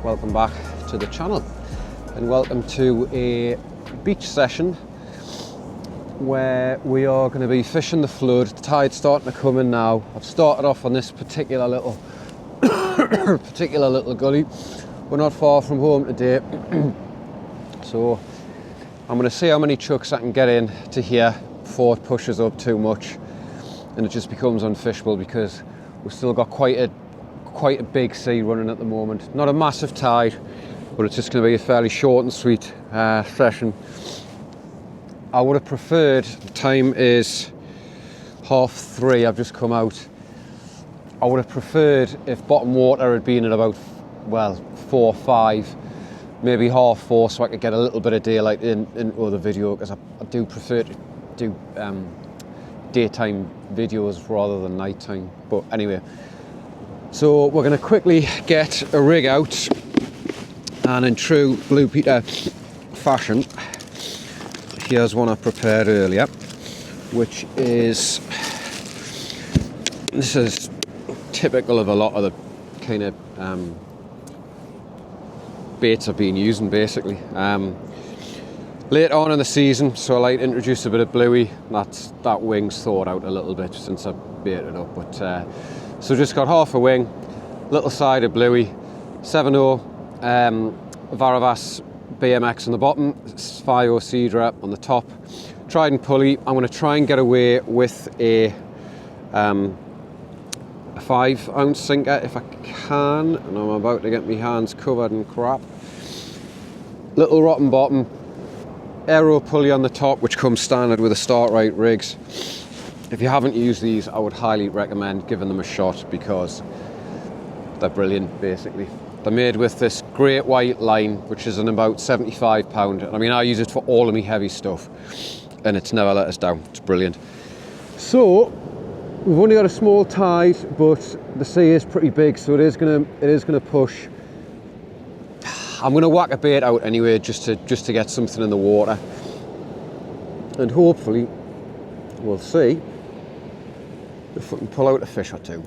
Welcome back to the channel and welcome to a beach session where we are going to be fishing the flood. The tide's starting to come in now. I've started off on this particular little gully. We're not far from home today, so I'm going to see how many chucks I can get in to here before it pushes up too much and it just becomes unfishable, because we've still got quite a big sea running at the moment. Not a massive tide, but it's just going to be a fairly short and sweet session. I would have preferred, the time is 3:30, I've just come out. I would have preferred if bottom water had been at about, well, 4 or 5, maybe 4:30, so I could get a little bit of daylight into the video, because I do prefer to do daytime videos rather than nighttime. But anyway, so we're going to quickly get a rig out, and in true Blue Peter fashion, here's one I prepared earlier, which is, this is typical of a lot of the kind of baits I've been using basically. Later on in the season, so I like to introduce a bit of bluey. That wing's thawed out a little bit since I baited up, but so just got half a wing, little side of bluey, 7/0 Varavas BMX on the bottom, 5/0 Cedra on the top, trident pulley. I'm going to try and get away with a 5-ounce sinker if I can, and I'm about to get my hands covered in crap. Little rotten bottom, aero pulley on the top, which comes standard with the Startrite rigs. If you haven't used these, I would highly recommend giving them a shot, because they're brilliant basically. They're made with this great white line, which is an about £75. I mean, I use it for all of my heavy stuff and it's never let us down. It's brilliant. So we've only got a small tide, but the sea is pretty big, so it is gonna push. I'm gonna whack a bait out anyway, just to get something in the water, and hopefully we'll see if we can pull out a fish or two.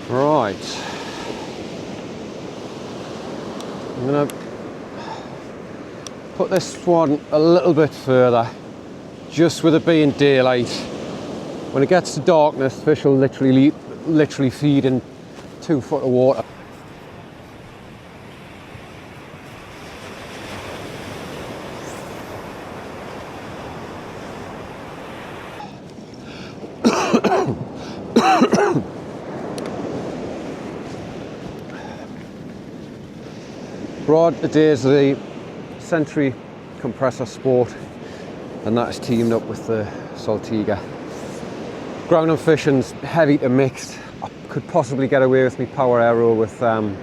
Right, I'm gonna put this one a little bit further, just with it being daylight. When it gets to darkness, fish will literally feed in 2 foot of water. Rod today is the Century Compressor Sport, and that is teamed up with the Saltiga. Ground and fishing's heavy to mixed. I could possibly get away with my power aero with some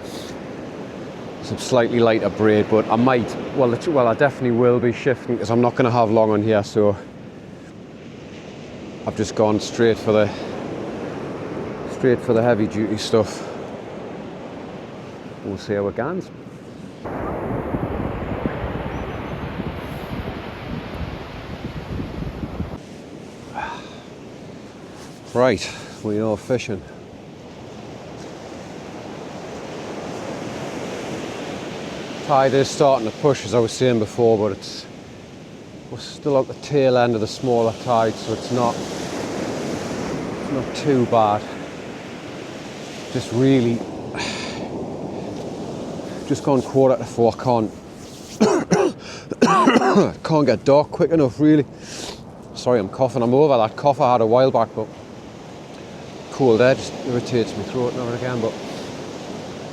slightly lighter braid, but I might, well I definitely will be shifting, because I'm not going to have long on here, so I've just gone straight for the heavy duty stuff. We'll see how it goes. Right, we are fishing. Tide is starting to push, as I was saying before, but we're still at the tail end of the smaller tide, so it's not too bad. Just really just gone 3:45. Can't get dark quick enough, really. Sorry, I'm coughing. I'm over that cough I had a while back, but cold air just irritates my throat now and again. But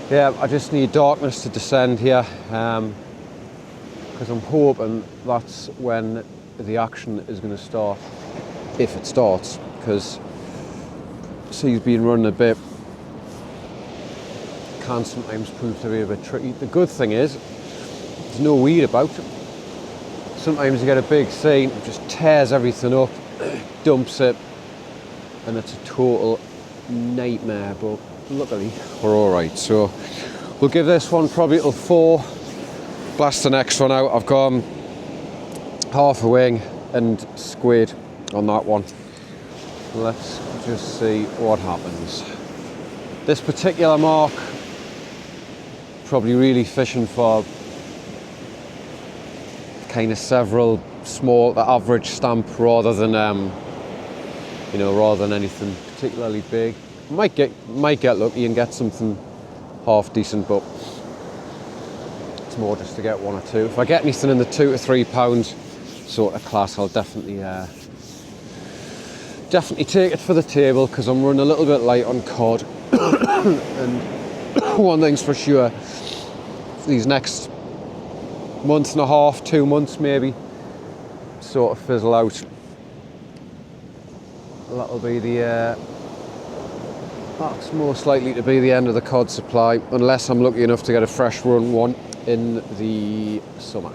yeah, I just need darkness to descend here, because I'm hoping that's when the action is going to start, if it starts, because sea's been running a bit, can sometimes prove to be a bit tricky. The good thing is there's no weed about it. Sometimes you get a big sea, it just tears everything up, dumps it, and it's a total nightmare. But luckily we're all right. So we'll give this one probably till 4. Blast the next one out. I've gone half a wing and squid on that one. Let's just see what happens. This particular mark, probably really fishing for kind of several small, the average stamp, rather than rather than anything particularly big. Might get lucky and get something half decent, but it's more just to get 1 or 2. If I get anything in the 2 to 3 pound sort of class, I'll definitely take it for the table, because I'm running a little bit light on cod. And one thing's for sure, these next month and a half, 2 months maybe, sort of fizzle out. That'll be that's most likely to be the end of the cod supply, unless I'm lucky enough to get a fresh run one in the summer.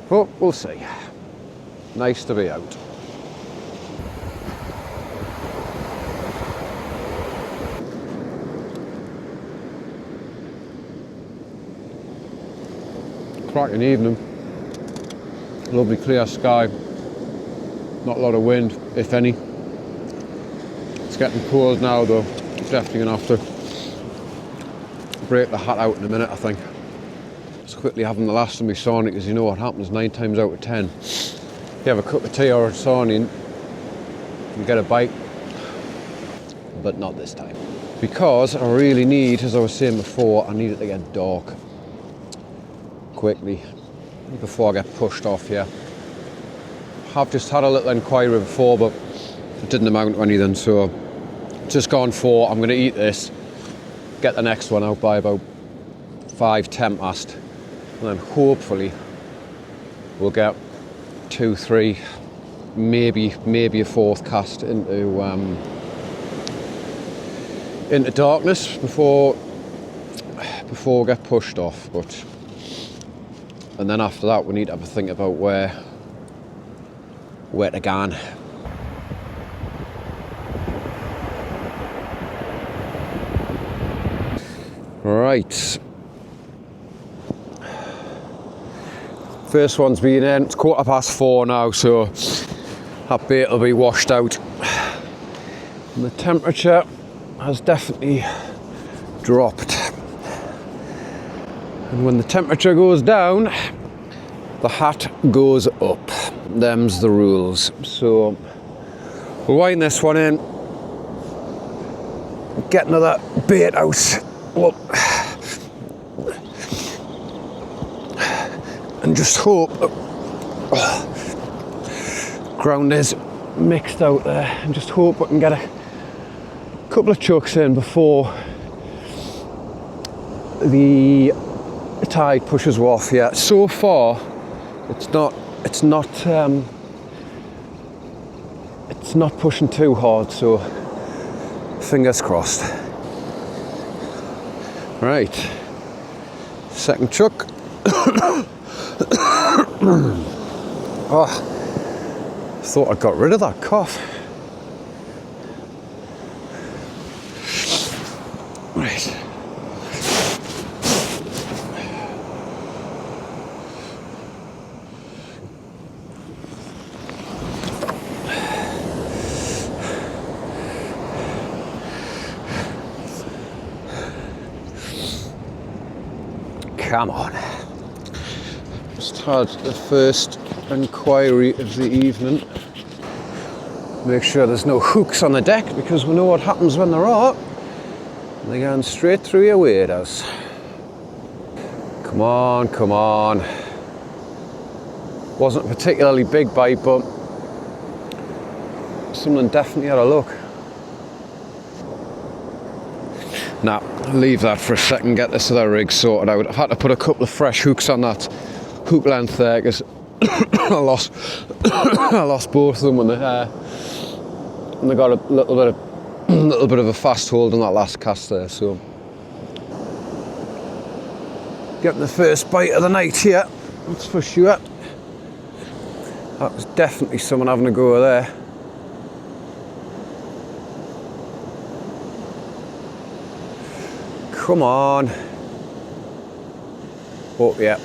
But we'll see. Nice to be out. Cracking evening. Lovely clear sky. Not a lot of wind, if any. It's getting cold now though. Definitely gonna have to break the hat out in a minute, I think. Just quickly having the last of my sawney, because you know what happens 9 times out of 10. You have a cup of tea or a sawney, you get a bite, but not this time. Because I really need, as I was saying before, I need it to get dark quickly before I get pushed off here. I've just had a little inquiry before, but it didn't amount to anything, so just gone for, I'm going to eat this, get the next one out by about 5-10 past, and then hopefully we'll get 2, 3, maybe a 4th cast into darkness before we get pushed off. And then after that we need to have a think about where to go. Right. First one's been in. It's 4:15 now, so that bait will be washed out. And the temperature has definitely dropped. And when the temperature goes down, the hat goes up. Them's the rules. So we'll wind this one in, get another bait out. Well, and just hope ground is mixed out there, and just hope I can get a couple of chucks in before the tide pushes off. Yeah, so far it's not pushing too hard, so fingers crossed. Right, second chuck. Oh, thought I got rid of that cough. Right. Come on. Just had the first inquiry of the evening. Make sure there's no hooks on the deck, because we know what happens when there are. They're going straight through your waders. Come on, come on. Wasn't a particularly big bite, but something definitely had a look. Now, leave that for a second, get this other rig sorted out. I've had to put a couple of fresh hooks on that hook length there because I lost both of them when they got a little bit of a fast hold on that last cast there. So getting the first bite of the night here, that's for sure. That was definitely someone having a go there. Come on. Oh, yeah.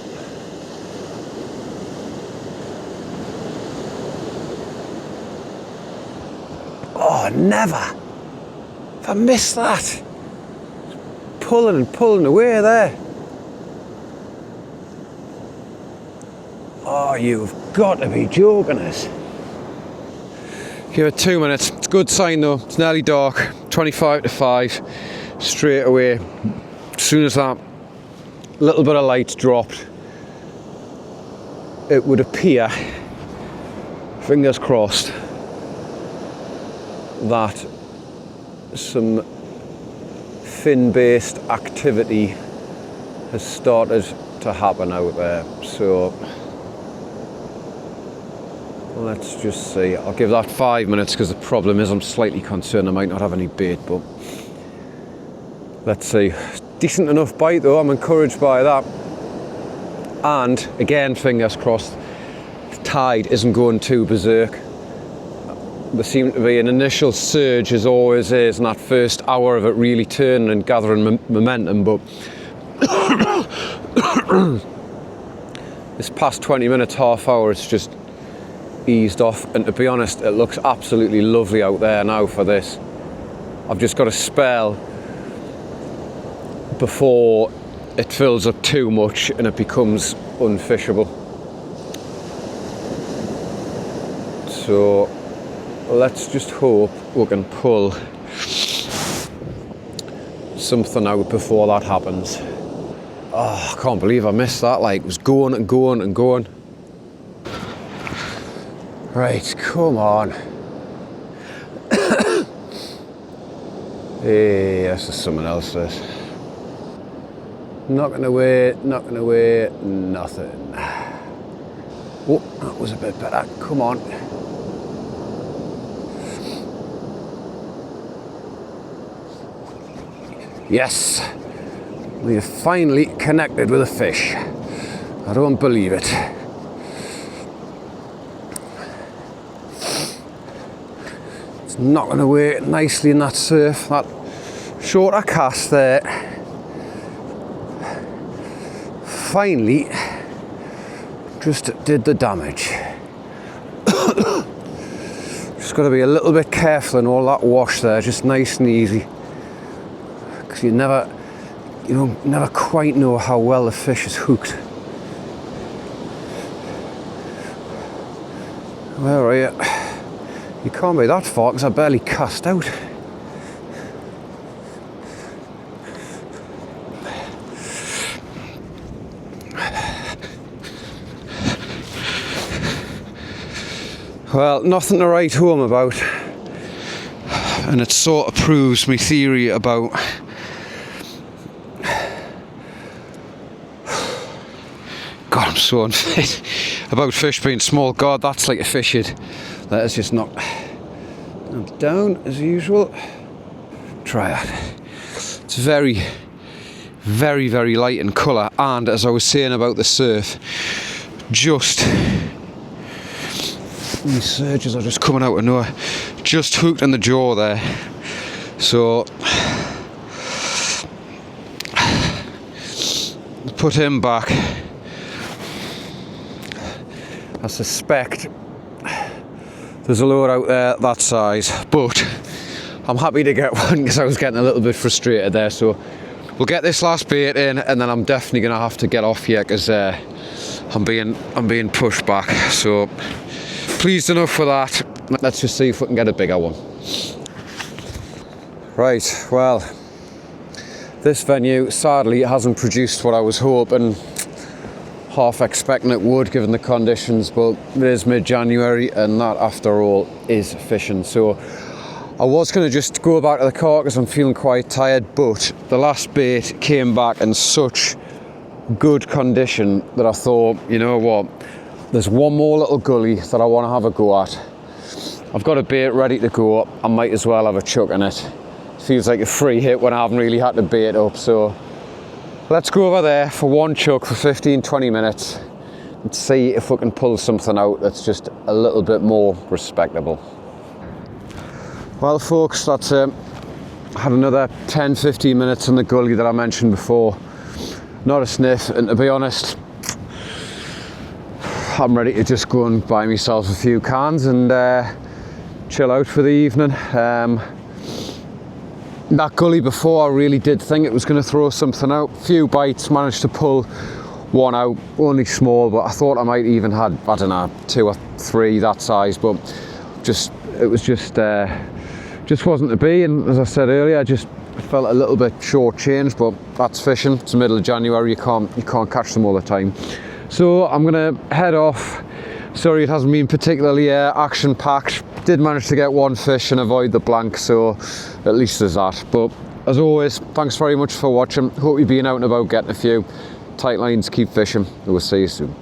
Oh, never. If I missed that. Pulling and pulling away there. Oh, you've got to be joking us. Give it 2 minutes. It's a good sign though. It's nearly dark. 25 to 5. Straight away. As soon as that little bit of light dropped, it would appear, fingers crossed, that some fin-based activity has started to happen out there. So let's just see. I'll give that 5 minutes because the problem is I'm slightly concerned I might not have any bait, but let's see. Decent enough bite though, I'm encouraged by that. And again, fingers crossed, the tide isn't going too berserk. There seemed to be an initial surge, as always is, in that first hour of it really turning and gathering momentum, but this past 20 minutes, half hour, it's just eased off. And to be honest, it looks absolutely lovely out there now for this. I've just got a spell before it fills up too much and it becomes unfishable. So let's just hope we can pull something out before that happens. Oh, I can't believe I missed that. Like, it was going and going and going. Right, come on. Hey, this is someone else, this. Knocking away, nothing. Oh, that was a bit better. Come on. Yes, we have finally connected with a fish. I don't believe it. It's knocking away nicely in that surf. That shorter cast there finally just did the damage. Just got to be a little bit careful in all that wash there, just nice and easy. Because you never quite know how well the fish is hooked. Where are you? You can't be that far because I barely cast out. Well, nothing to write home about, and it sort of proves my theory about God, I'm so unfit about fish being small. God, that's like a fish head. Let us just knock down as usual. Try it. It's very, very, very light in colour, and as I was saying about the surf, just these surges are just coming out of nowhere. Just hooked in the jaw there. So put him back. I suspect there's a lure out there that size, but I'm happy to get one because I was getting a little bit frustrated there. So we'll get this last bait in, and then I'm definitely gonna have to get off here because I'm being pushed back. So pleased enough for that. Let's just see if we can get a bigger one. Right, well, this venue sadly hasn't produced what I was hoping. half expecting it would given the conditions, but it is mid-January and that after all is fishing. So I was going to just go back to the car because I'm feeling quite tired, but the last bait came back in such good condition that I thought, you know what, there's one more little gully that I want to have a go at. I've got a bait ready to go, I might as well have a chuck in it. Feels like a free hit when I haven't really had to bait up, so let's go over there for one chuck for 15-20 minutes and see if we can pull something out that's just a little bit more respectable. Well folks, that's it. I had another 10-15 minutes in the gully that I mentioned before. Not a sniff, and to be honest, I'm ready to just go and buy myself a few cans and chill out for the evening. That gully before, I really did think it was going to throw something out. Few bites, managed to pull one out, only small, but I thought I might even had, I don't know, 2 or 3 that size, but it was just wasn't to be. And as I said earlier, I just felt a little bit short-changed, but that's fishing. It's the middle of January, you can't catch them all the time. So I'm gonna head off. Sorry, it hasn't been particularly action-packed. Did manage to get one fish and avoid the blank, so at least there's that. But as always, thanks very much for watching. Hope you've been out and about getting a few. Tight lines, keep fishing, and we'll see you soon.